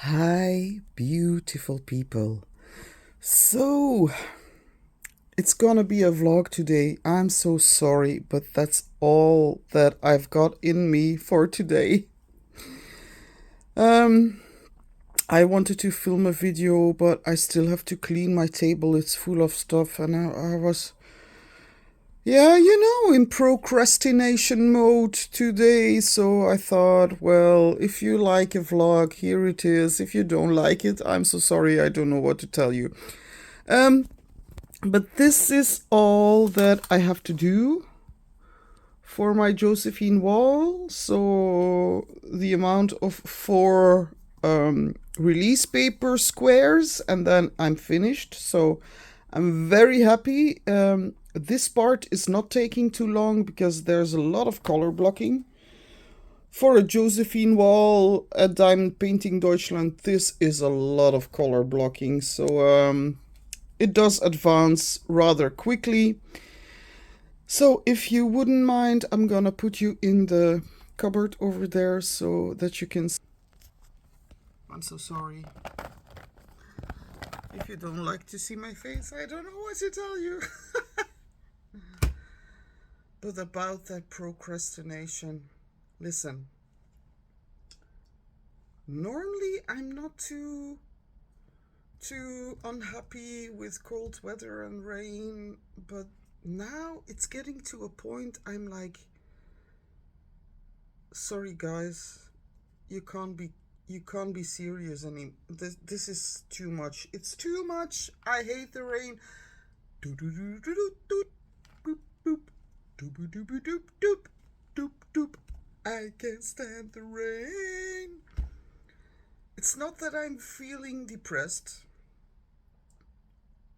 Hi, beautiful people. So, it's gonna be a vlog today. I'm so sorry, but that's all that I've got in me for today. Um, I wanted to film a video, but I still have to clean my table. It's full of stuff, and I was, yeah, in procrastination mode today. So I thought, well, if you like a vlog, here it is. If you don't like it, I'm so sorry. I don't know what to tell you. Um, But this is all that I have to do for my Josephine wall. So the amount of four release paper squares, and then I'm finished. So I'm very happy. This part is not taking too long because there's a lot of color blocking. For a Josephine wall at Diamond Painting Deutschland, this is a lot of color blocking. So it does advance rather quickly. So if you wouldn't mind, I'm gonna put you in the cupboard over there so that you can. I'm so sorry. If you don't like to see my face, I don't know what to tell you. But about that procrastination, listen. Normally I'm not too unhappy with cold weather and rain, but now it's getting to a point I'm like, sorry guys, you can't be you can't be serious anymore. This is too much. It's too much. I hate the rain. Doop doop doop doop doop doop doop doop doop doop doop doop. I can't stand the rain. It's not that I'm feeling depressed,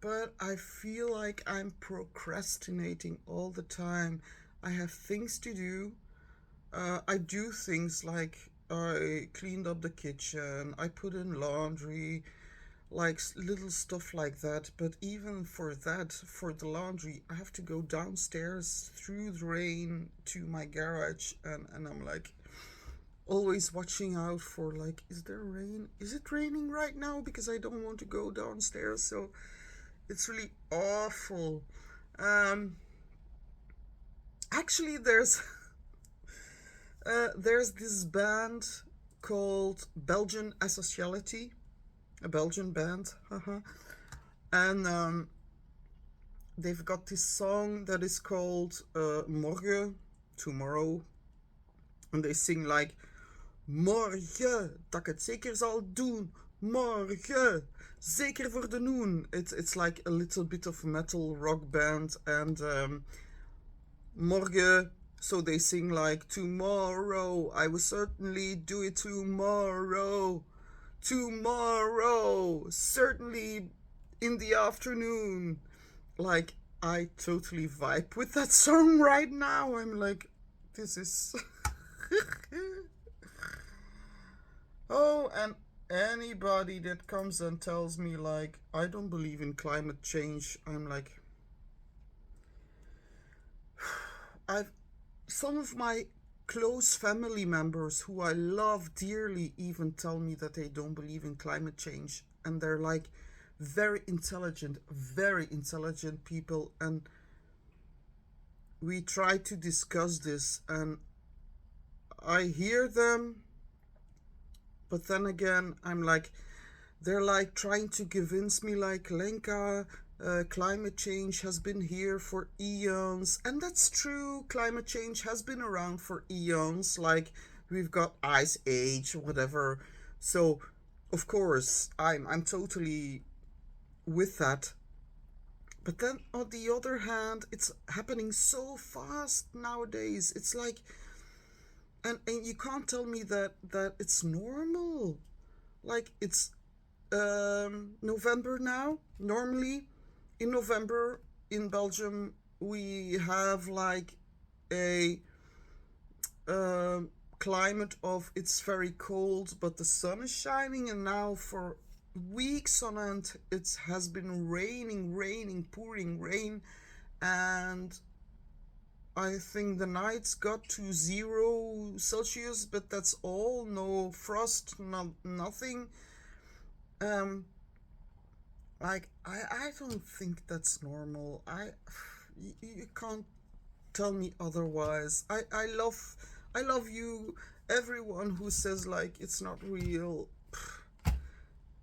but I feel like I'm procrastinating all the time. I have things to do. I do things like I cleaned up the kitchen, I put in laundry, like little stuff like that. But even for that, for the laundry, I have to go downstairs through the rain to my garage, and I'm like always watching out for like, is there rain? Is it raining right now? Because I don't want to go downstairs. So it's really awful. Um, Actually, there's this band called Belgian Asociality, a Belgian band, and they've got this song that is called Morgen, tomorrow, and they sing like Morgen, dat ik het zeker zal doen, morgen, zeker voor de noon. It's like a little bit of metal rock band, and Morgen. So they sing like, tomorrow, I will certainly do it tomorrow. Tomorrow, certainly in the afternoon. Like, I totally vibe with that song right now. I'm like, this is. Oh, and anybody that comes and tells me, like, I don't believe in climate change, I'm like, I've some of my close family members who I love dearly even tell me that they don't believe in climate change, and they're like very intelligent people, and we try to discuss this, and I hear them, but then again I'm like, they're like trying to convince me, like, Lenka, climate change has been here for eons. And that's true, climate change has been around for eons. Like, we've got ice age, whatever. So, of course, I'm totally with that. But then on the other hand, it's happening so fast nowadays. It's like, and you can't tell me that it's normal. Like, it's November now. Normally, in November in Belgium, we have like a climate of, it's very cold, but the sun is shining, and now for weeks on end it has been raining, pouring rain, and I think the nights got to 0 Celsius, but that's all. No frost, nothing. Um, like I don't think that's normal. You can't tell me otherwise. I love you. Everyone who says like it's not real,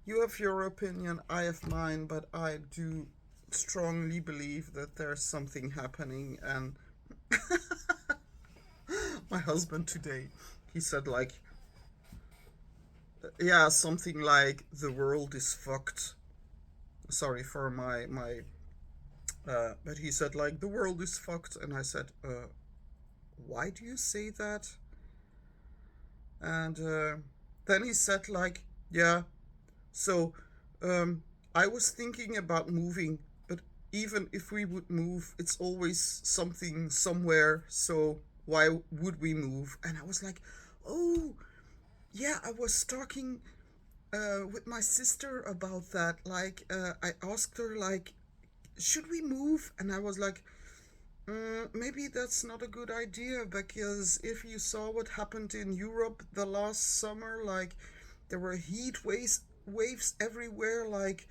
you have your opinion, I have mine, but I do strongly believe that there's something happening. And my husband today, he said like, yeah, something like the world is fucked. Sorry for my but he said like the world is fucked, and I said, why do you say that? And then he said like, yeah, so I was thinking about moving, but even if we would move, it's always something somewhere, so why would we move? And I was like, oh yeah, I was talking with my sister about that. Like I asked her like, should we move? And I was like, maybe that's not a good idea, because if you saw what happened in Europe the last summer, like there were waves everywhere, like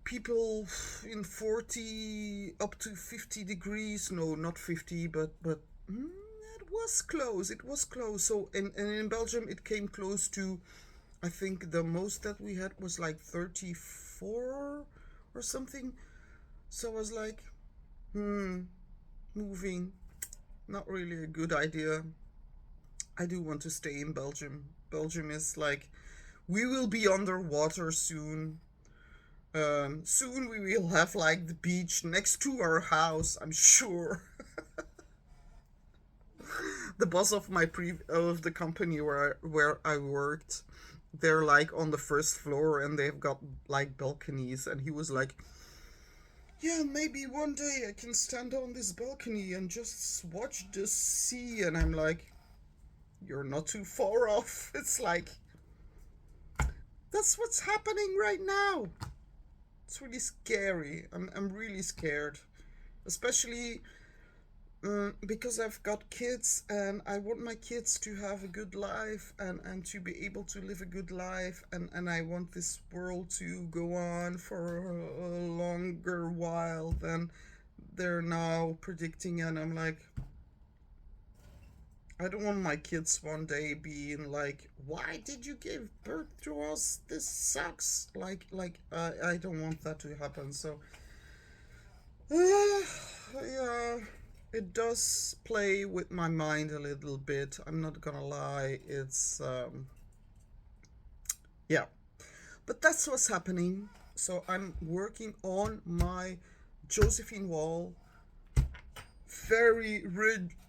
people in 40 up to 50 degrees. No, not 50, but it was close. It was close. So and in Belgium it came close to, I think the most that we had was like 34 or something. So I was like, moving, not really a good idea. I do want to stay in Belgium. Belgium is like, we will be underwater soon. Soon we will have like the beach next to our house, I'm sure. The boss of of the company where I worked, they're like on the first floor and they've got like balconies, and he was like, yeah, maybe one day I can stand on this balcony and just watch the sea. And I'm like, you're not too far off. It's like, that's what's happening right now. It's really scary. I'm really scared. Especially because I've got kids and I want my kids to have a good life, and to be able to live a good life, and I want this world to go on for a longer while than they're now predicting. And I'm like, I don't want my kids one day being like, why did you give birth to us? This sucks. I don't want that to happen. So yeah, it does play with my mind a little bit. I'm not gonna lie. It's yeah, but that's what's happening. So I'm working on my Josephine wall very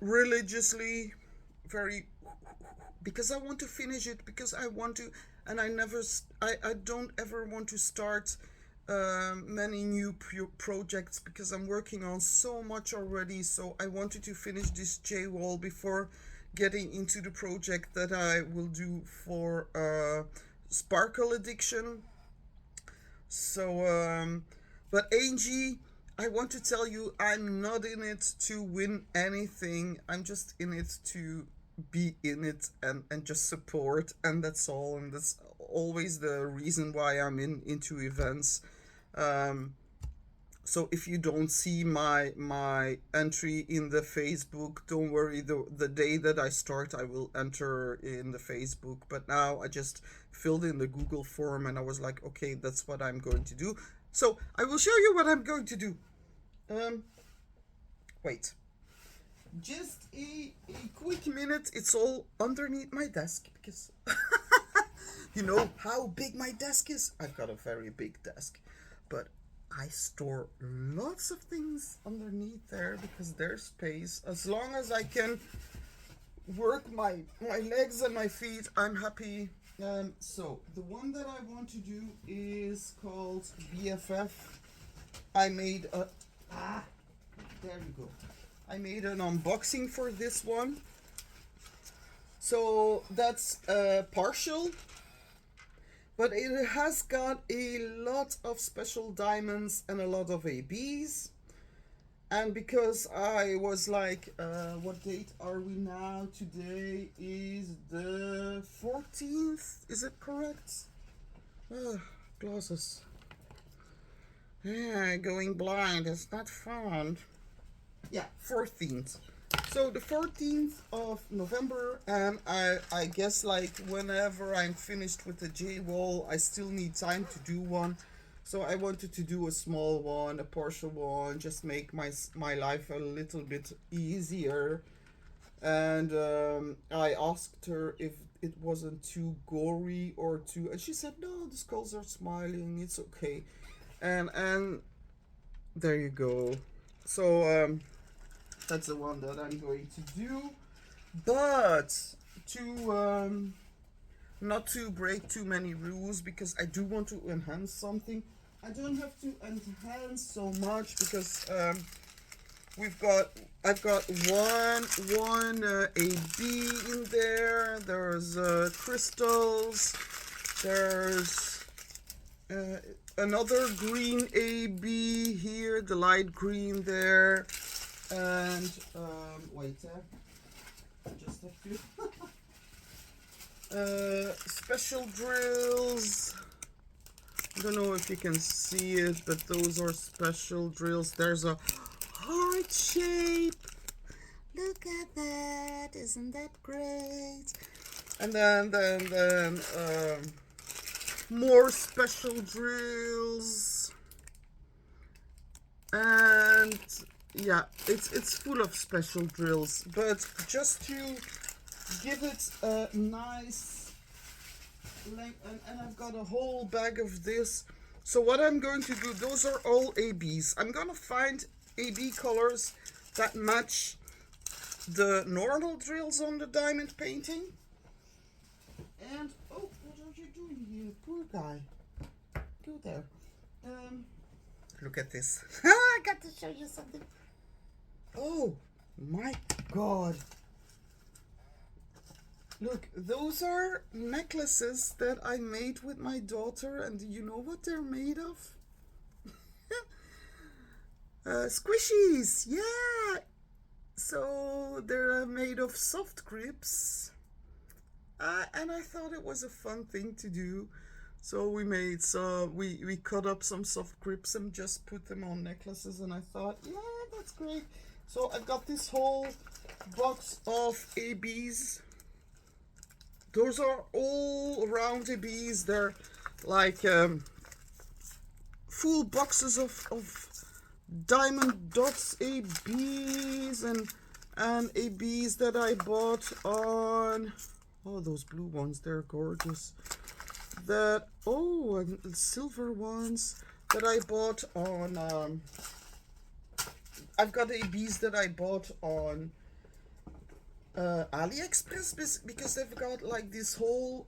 religiously, very, because I want to finish it, because I want to, and I don't ever want to start many new projects, because I'm working on so much already. So I wanted to finish this J wall before getting into the project that I will do for sparkle addiction. So, but Angie, I want to tell you, I'm not in it to win anything. I'm just in it to be in it, and just support, and that's all. And that's always the reason why I'm into events. Um, so if you don't see my entry in the Facebook, don't worry. The day that I start, I will enter in the Facebook. But now I just filled in the Google form, and I was like, okay, that's what I'm going to do. So I will show you what I'm going to do. Um, wait, just a quick minute. It's all underneath my desk, because you know how big my desk is. I've got a very big desk, but I store lots of things underneath there because there's space. As long as I can work my legs and my feet, I'm happy. So the one that I want to do is called BFF. I made a there you go. I made an unboxing for this one. So that's partial, but it has got a lot of special diamonds and a lot of ABs. And because I was like, what date are we now? Today is the 14th. Is it correct? Glasses. Yeah, going blind is not fun. Yeah, 14th. So the 14th of November, and I guess like whenever I'm finished with the J wall, I still need time to do one. So I wanted to do a small one, a partial one, just make my life a little bit easier. And I asked her if it wasn't too gory or too, and she said no, the skulls are smiling, it's okay. And there you go. So that's the one that I'm going to do. But to not to break too many rules, because I do want to enhance something. I don't have to enhance so much because I've got one AB in there. There's crystals. There's another green AB here, the light green there, and wait, just have to special drills. I don't know if you can see it, but those are special drills. There's a heart shape. Look at that! Isn't that great? And then more special drills. And yeah, it's full of special drills. But just to give it a nice length, and I've got a whole bag of this. So what I'm going to do, those are all ABs. I'm gonna find AB colors that match the normal drills on the diamond painting. And oh, what are you doing here, poor guy? Go there. Look at this. I got to show you something. Oh my god. Look, those are necklaces that I made with my daughter, and do you know what they're made of? Squishies, yeah. So they're made of soft grips, and I thought it was a fun thing to do. So we cut up some soft grips and just put them on necklaces, and I thought, yeah, that's great. So I've got this whole box of ABs. Those are all round ABs. They're like full boxes of diamond dots ABs and ABs that I bought on, oh, those blue ones, they're gorgeous. And silver ones that I bought on, I've got ABs that I bought on AliExpress, because they've got like this whole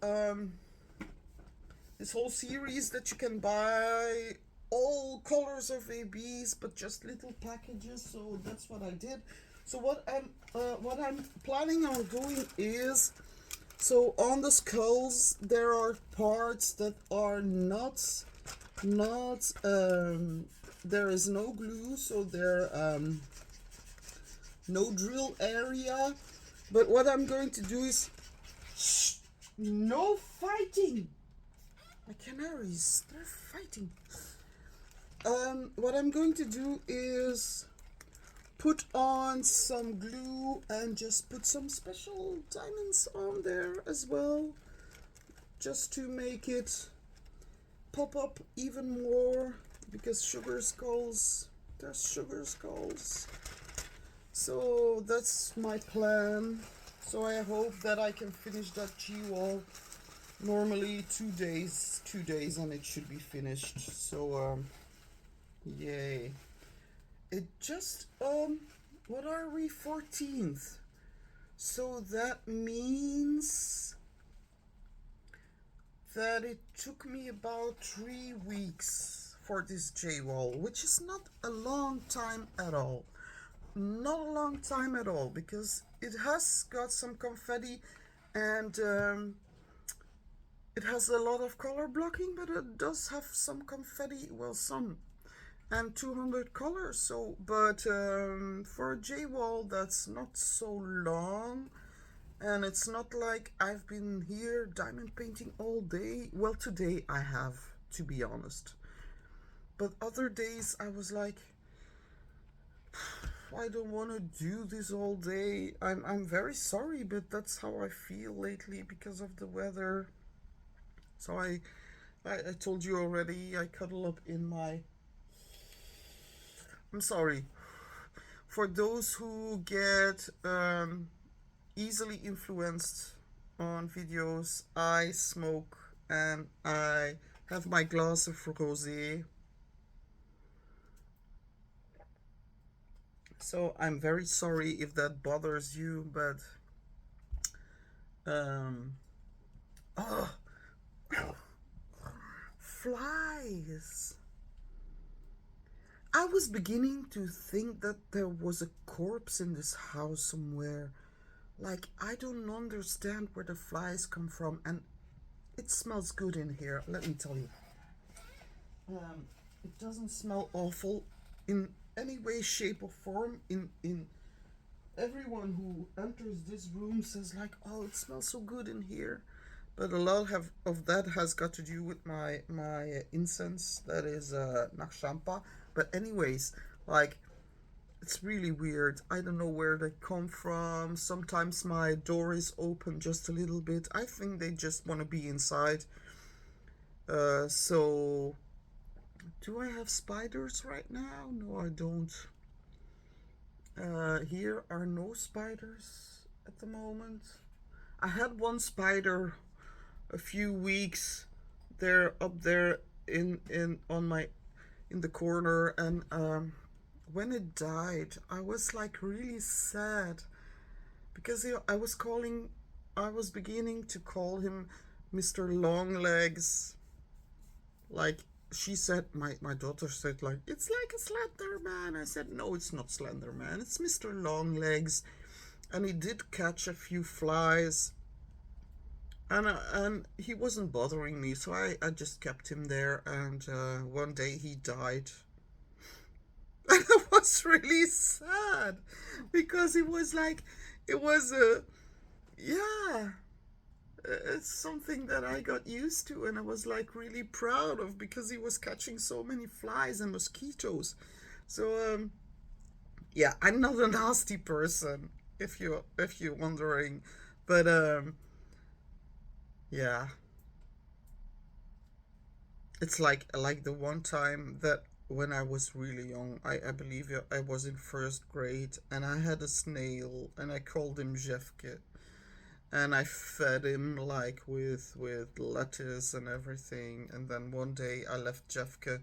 series that you can buy all colors of ABs, but just little packages. So that's what I did. So what I'm planning on doing is, so on the skulls there are parts that are not there is no glue, so there no drill area. But what I'm going to do is, shh, no fighting. My canaries, they're fighting. What I'm going to do is put on some glue and just put some special diamonds on there as well, just to make it pop up even more, because there's sugar skulls. So that's my plan. So I hope that I can finish that G-wall. Normally 2 days, and it should be finished. So yay. It just what are we, 14th? So that means that it took me about 3 weeks for this J-wall, which is not a long time at all. Not a long time at all, because it has got some confetti, and it has a lot of color blocking, but it does have some confetti, well, some, and 200 colors. So, but for a J-wall, that's not so long, and it's not like I've been here diamond painting all day. Well, today I have to be honest. But other days I was like, I don't want to do this all day. I'm very sorry, but that's how I feel lately because of the weather. So I told you already, I cuddle up in my. I'm sorry. For those who get easily influenced on videos, I smoke and I have my glass of rosé. So I'm very sorry if that bothers you, but um, oh, flies. I was beginning to think that there was a corpse in this house somewhere. Like, I don't understand where the flies come from, and it smells good in here, let me tell you. It doesn't smell awful in any way, shape, or form. In everyone who enters this room says like, "Oh, it smells so good in here," but a lot of that has got to do with my incense that is nakshampa. But anyways, like it's really weird. I don't know where they come from. Sometimes my door is open just a little bit. I think they just want to be inside. So do I have spiders right now? No, I don't. Here are no spiders at the moment. I had one spider a few weeks there up there in on my in the corner, and when it died I was like really sad because I was beginning to call him Mr. Longlegs. Like she said, my daughter said, like, it's like a Slender Man. I said, no, it's not Slender Man, it's Mr. Longlegs. And he did catch a few flies, and he wasn't bothering me, so I just kept him there. And one day he died. And I was really sad because it was like, it was a, yeah, it's something that I got used to and I was like really proud of because he was catching so many flies and mosquitoes. So yeah, I'm not a nasty person if you're wondering, but yeah, it's like the one time that when I was really young, I believe I was in first grade and I had a snail and I called him Jeffke, and I fed him like with lettuce and everything. And then one day I left Jeffke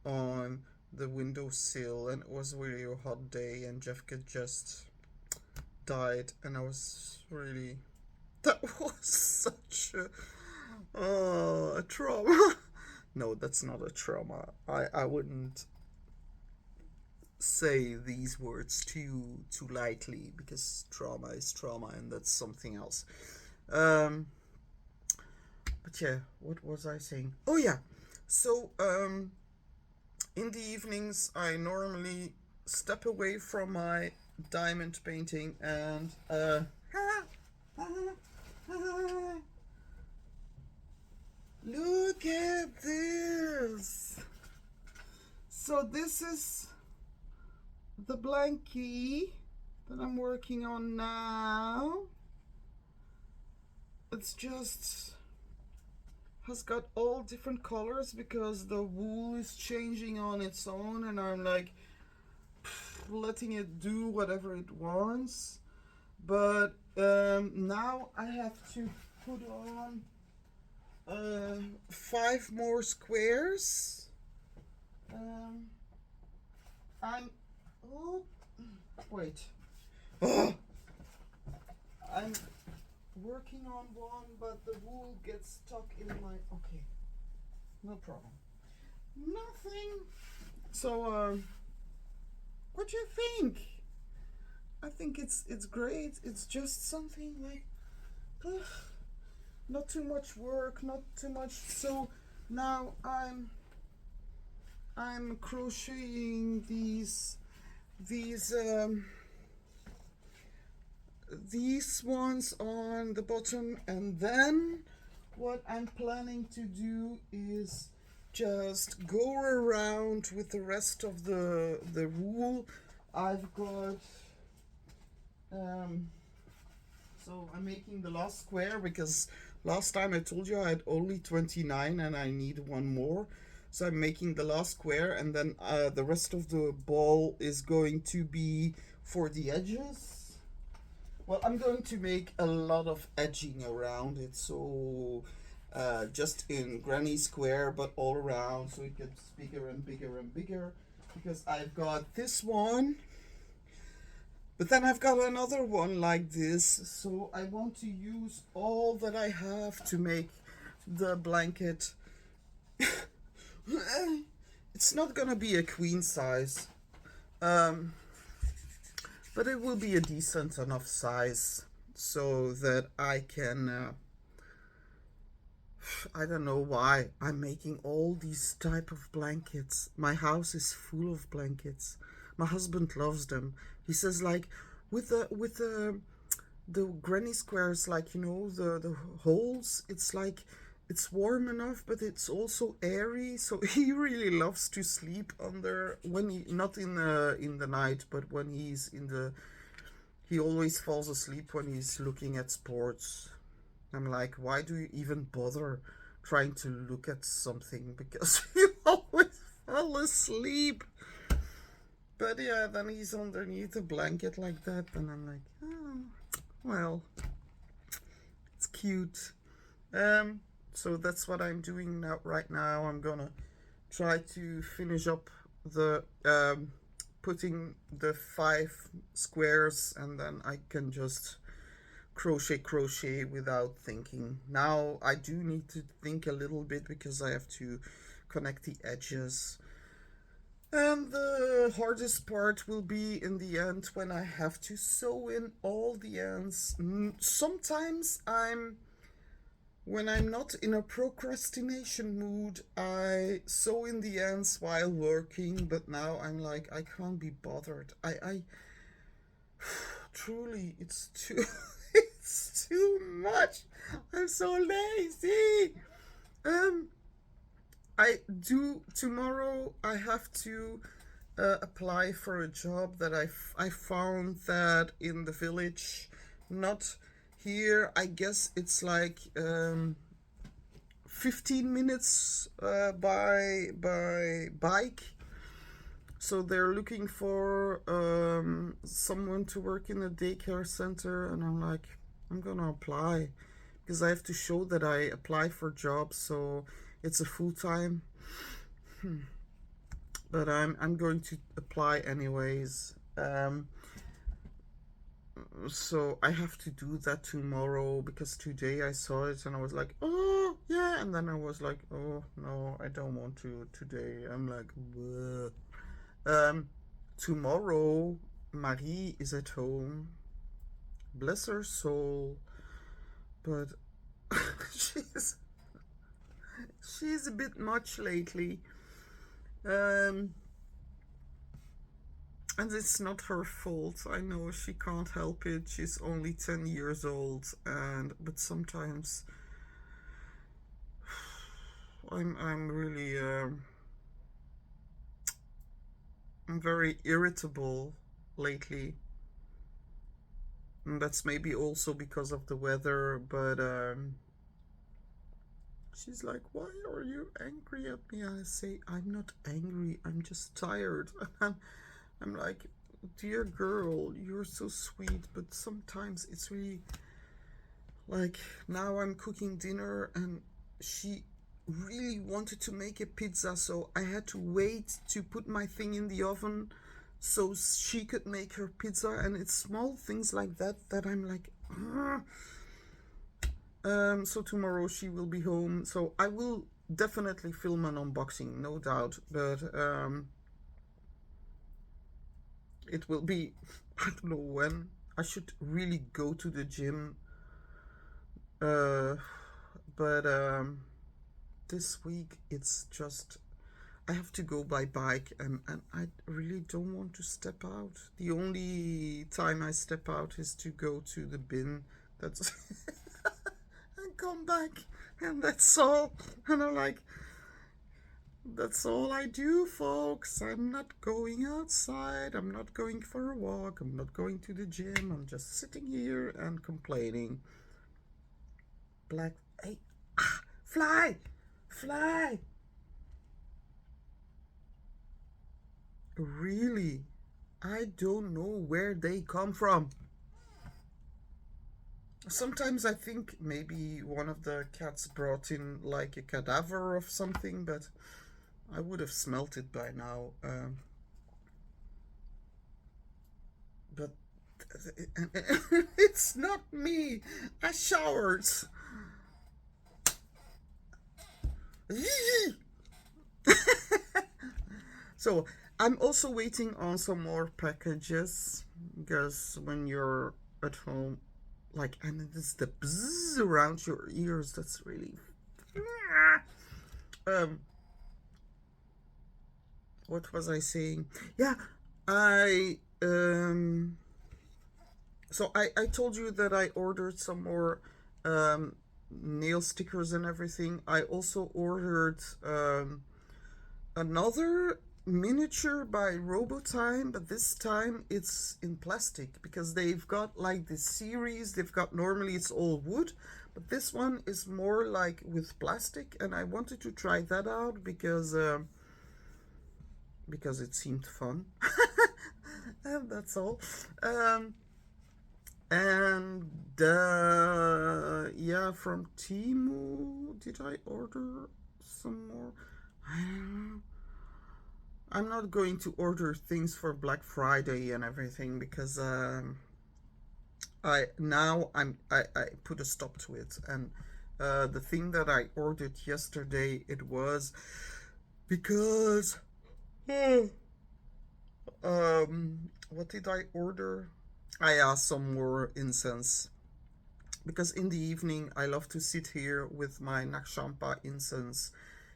on the windowsill, and it was really a hot day, and Jeffke just died, and I was really that was such a trauma. No, that's not a trauma. I wouldn't say these words too lightly because trauma is trauma and that's something else. Um, but yeah, what was I saying? Oh yeah, so in the evenings I normally step away from my diamond painting and look at this. So this is the blankie that I'm working on now. It's just has got all different colors because the wool is changing on its own, and I'm like letting it do whatever it wants. But now I have to put on 5 more squares. I'm oh wait. Oh, I'm working on one, but the wool gets stuck in my. Okay, no problem. Nothing. So what do you think? I think it's great. It's just something like not too much work, not too much. So now I'm crocheting these ones on the bottom, and then what I'm planning to do is just go around with the rest of the wool. I've got um, so I'm making the last square because last time I told you I had only 29 and I need one more. So I'm making the last square, and then the rest of the ball is going to be for the edges. Well, I'm going to make a lot of edging around it, so just in granny square, but all around, so it gets bigger and bigger and bigger. Because I've got this one, but then I've got another one like this, so I want to use all that I have to make the blanket. It's not gonna be a queen size, um, but it will be a decent enough size so that I can. I don't know why I'm making all these type of blankets. My house is full of blankets. My husband loves them. He says like with the granny squares, like the holes. It's like it's warm enough, but it's also airy. So he really loves to sleep under when he not in the night, but when he's in the. He always falls asleep when he's looking at sports. I'm like, why do you even bother trying to look at something? Because you always fall asleep. But yeah, then he's underneath a blanket like that, and I'm like, oh, well, it's cute. So that's what I'm doing now. Right now, I'm gonna try to finish up the putting the 5 squares, and then I can just crochet without thinking. Now I do need to think a little bit because I have to connect the edges. And the hardest part will be in the end when I have to sew in all the ends. Sometimes when I'm not in a procrastination mood, I sew in the ends while working, but now I'm like, I can't be bothered. I truly, it's too, it's too much. I'm so lazy. Um, I do tomorrow. I have to apply for a job that I found that in the village, not here. I guess it's like 15 minutes by bike. So they're looking for someone to work in a daycare center, and I'm like, I'm gonna apply because I have to show that I apply for jobs. So it's a full time. But I'm going to apply anyways. So I have to do that tomorrow because today I saw it and I was like, oh yeah, and then I was like, oh no, I don't want to today. I'm like, bleh. Tomorrow Marie is at home. Bless her soul, but she's she's a bit much lately. Um, and it's not her fault. I know she can't help it. She's only 10 years old, but sometimes I'm really I'm very irritable lately. And that's maybe also because of the weather, but she's like, "Why are you angry at me?" I say, "I'm not angry. I'm just tired." I'm like, "Dear girl, you're so sweet, but sometimes it's really like now I'm cooking dinner and she really wanted to make a pizza, so I had to wait to put my thing in the oven so she could make her pizza, and it's small things like that that I'm like, ugh. So tomorrow she will be home, so I will definitely film an unboxing, no doubt, but it will be I don't know when. I should really go to the gym, uh, but this week it's just I have to go by bike, and I really don't want to step out. The only time I step out is to go to the bin. That's and come back, and that's all. And I'm like, That's all I do, folks. I'm not going outside. I'm not going for a walk. I'm not going to the gym. I'm just sitting here and complaining. Black. Hey, fly! Fly! Really? I don't know where they come from. Sometimes I think maybe one of the cats brought in like a cadaver of something, but I would have smelt it by now. But it's not me. I showered. So I'm also waiting on some more packages because when you're at home, like, and it's the bzzz around your ears that's really. Um, what was I saying? Yeah, I so I told you that I ordered some more um, nail stickers and everything. I also ordered another miniature by Robotime, but this time it's in plastic because they've got like this series. They've got normally it's all wood, but this one is more like with plastic, and I wanted to try that out because it seemed fun. And that's all. Um, and yeah, from Timu, did I order some more? I don't know. I'm not going to order things for Black Friday and everything because I put a stop to it. And the thing that I ordered yesterday, it was because what did I order? I asked some more incense because in the evening I love to sit here with my Nakshampa incense.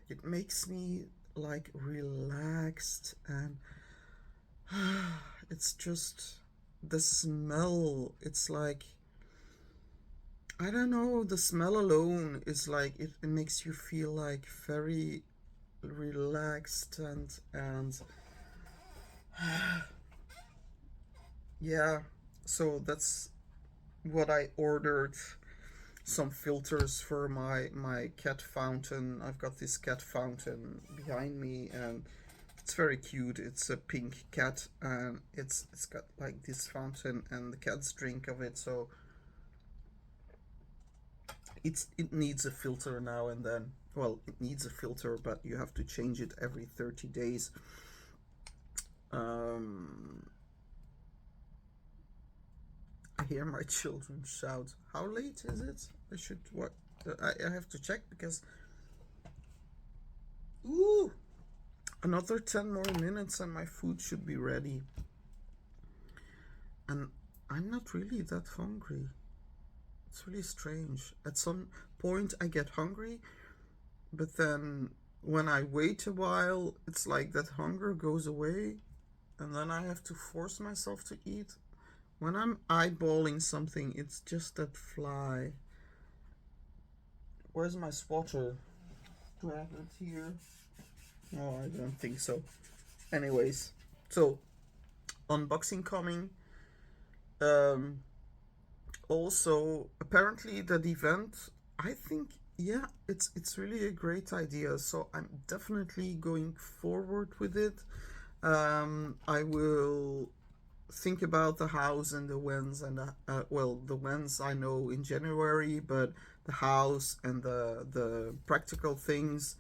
It makes me like relaxed, and it's just the smell. It's like, I don't know, the smell alone is like it makes you feel like very relaxed, and yeah, so that's what I ordered. Some filters for my cat fountain. I've got this cat fountain behind me, and it's very cute. It's a pink cat, and it's got like this fountain, and the cats drink of it. So it needs a filter now and then. Well, it needs a filter, but you have to change it every 30 days. Um, I hear my children shout. How late is it? I should what? I have to check because. Ooh, another 10 more minutes and my food should be ready. And I'm not really that hungry. It's really strange. At some point, I get hungry, but then when I wait a while, it's like that hunger goes away, and then I have to force myself to eat. When I'm eyeballing something, it's just that fly. Where's my swatter? Do I have it here? No, I don't think so. Anyways, so unboxing coming. Um, Also, apparently that event, I think, yeah, it's really a great idea. So I'm definitely going forward with it. I will think about the house and the whens and well, the whens I know in January, but the house and the practical things.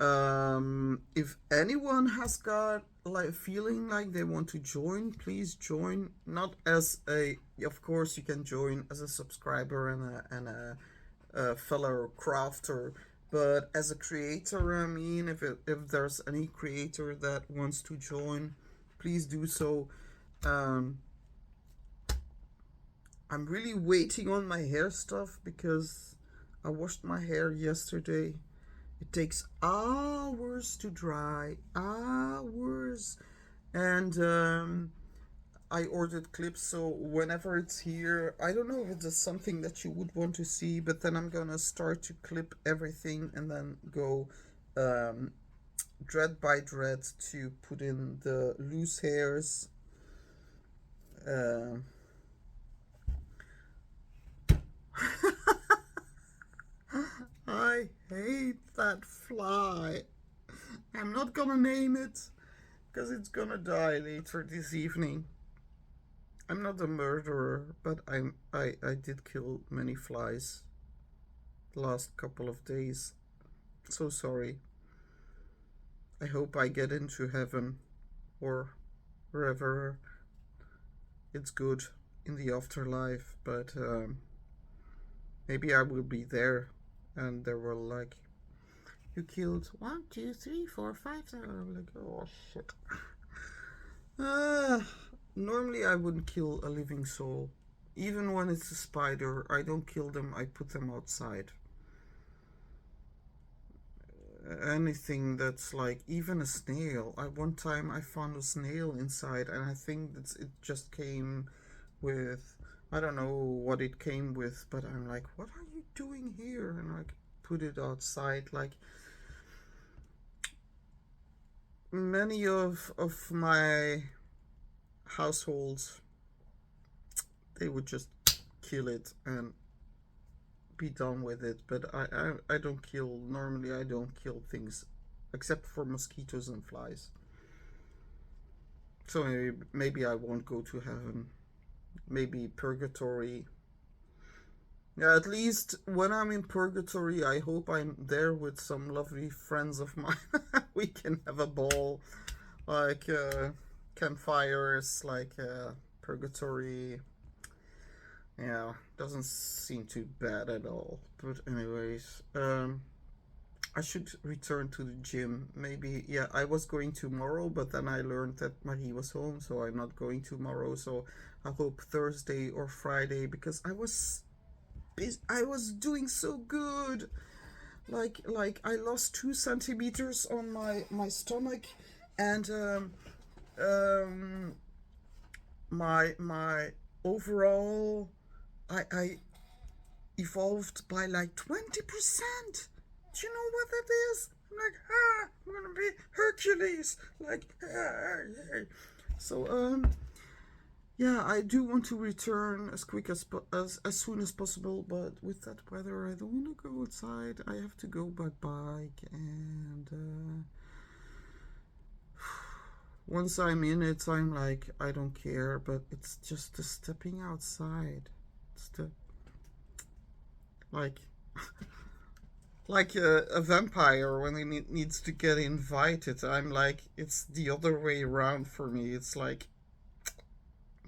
If anyone has got like feeling like they want to join, please join. Not as a, of course, you can join as a subscriber and a fellow crafter, but as a creator. I mean, if there's any creator that wants to join, please do so. Um, I'm really waiting on my hair stuff because I washed my hair yesterday. It takes hours to dry, hours. And I ordered clips, so whenever it's here, I don't know if it's something that you would want to see, but then I'm gonna start to clip everything and then go dread by dread to put in the loose hairs. Uh, I hate that fly. I'm not gonna name it because it's gonna die later this evening. I'm not a murderer, but I did kill many flies the last couple of days. So sorry. I hope I get into heaven or wherever it's good in the afterlife, but maybe I will be there and they were like, you killed 1, 2, 3, 4, 5. And I'm like, oh shit. Uh, Normally I wouldn't kill a living soul. Even when it's a spider, I don't kill them, I put them outside. Anything that's like, even a snail. One time I found a snail inside, and I think it just came with, I don't know what it came with, but I'm like, what are you doing here? And I put it outside. Like, many of my households, they would just kill it and be done with it. But I don't kill, normally I don't kill things except for mosquitoes and flies. So maybe I won't go to heaven. Maybe purgatory. Yeah, at least when I'm in purgatory, I hope I'm there with some lovely friends of mine. We can have a ball, like campfires, like purgatory. Yeah, doesn't seem too bad at all. But anyways, I should return to the gym. Maybe, yeah, I was going tomorrow, but then I learned that Marie was home, so I'm not going tomorrow. So I hope Thursday or Friday, because I was doing so good. Like I lost 2 centimeters on my stomach, and um my overall, I evolved by like 20%. Do you know what that is? I'm like, I'm gonna be Hercules. Like, so yeah, I do want to return as quick as soon as possible, but with that weather, I don't want to go outside. I have to go by bike, and once I'm in it, I'm like, I don't care. But it's just the stepping outside. It's the like. Like a vampire when he needs to get invited. I'm like, it's the other way around for me. It's like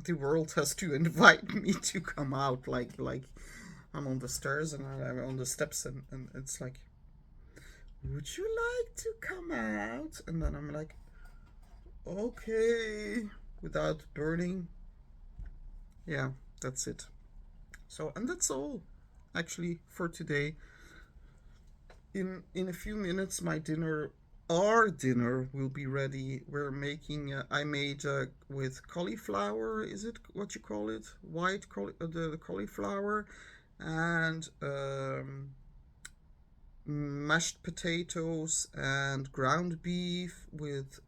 the world has to invite me to come out. Like I'm on the stairs and I'm on the steps, and it's like, would you like to come out? And then I'm like, okay, without burning. Yeah, that's it. So, and that's all actually for today. In a few minutes, our dinner will be ready. We're making. I made with cauliflower. Is it what you call it? The cauliflower, and mashed potatoes and ground beef with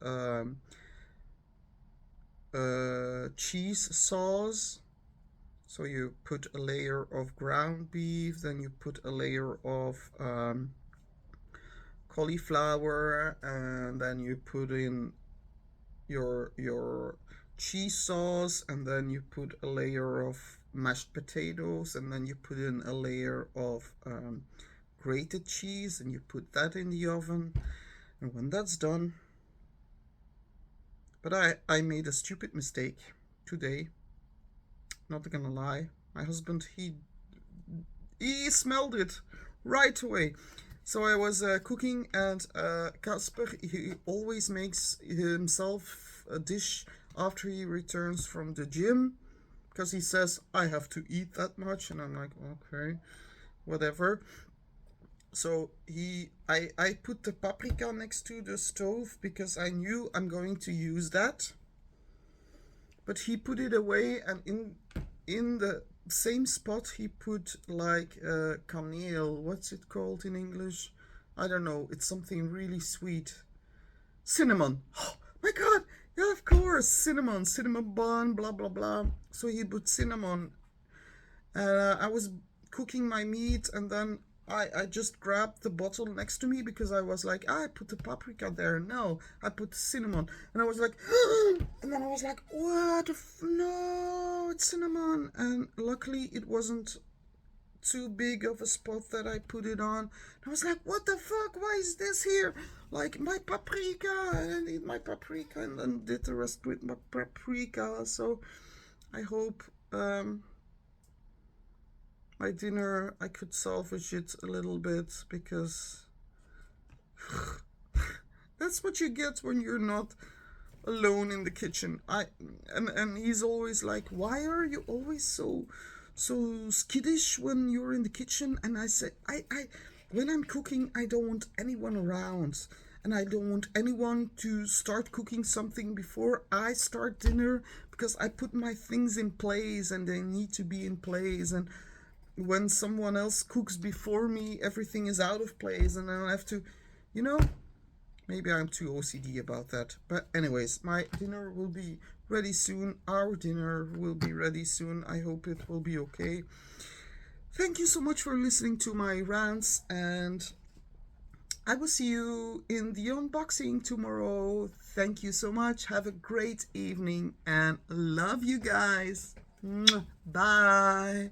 cheese sauce. So you put a layer of ground beef, then you put a layer of cauliflower, and then you put in your cheese sauce, and then you put a layer of mashed potatoes, and then you put in a layer of grated cheese, and you put that in the oven. And when that's done, but I made a stupid mistake today, not gonna lie. My husband, he smelled it right away. So I was cooking, and Casper, he always makes himself a dish after he returns from the gym, because he says, I have to eat that much. And I'm like, okay, whatever. So I put the paprika next to the stove because I knew I'm going to use that. But he put it away, and in the same spot he put like caneel. What's it called in English? I don't know. It's something really sweet. cinnamon. Oh my God, yeah, of course, cinnamon bun, blah, blah, blah. So he put cinnamon. I was cooking my meat, and then I just grabbed the bottle next to me because I was like, I put the paprika there. No, I put the cinnamon. And I was like, and then I was like, what? No, it's cinnamon. And luckily, it wasn't too big of a spot that I put it on. I was like, what the fuck? Why is this here? Like my paprika. I need my paprika, and then did the rest with my paprika. So I hope my dinner I could salvage it a little bit, because that's what you get when you're not alone in the kitchen. And he's always like, why are you always so skittish when you're in the kitchen? And I say, I when I'm cooking, I don't want anyone around, and I don't want anyone to start cooking something before I start dinner, because I put my things in place and they need to be in place. And when someone else cooks before me, everything is out of place, and I have to, you know, maybe I'm too OCD about that. But anyways, my dinner will be ready soon. Our dinner will be ready soon. I hope it will be okay. Thank you so much for listening to my rants, and I will see you in the unboxing tomorrow. Thank you so much. Have a great evening, and love you guys. Bye.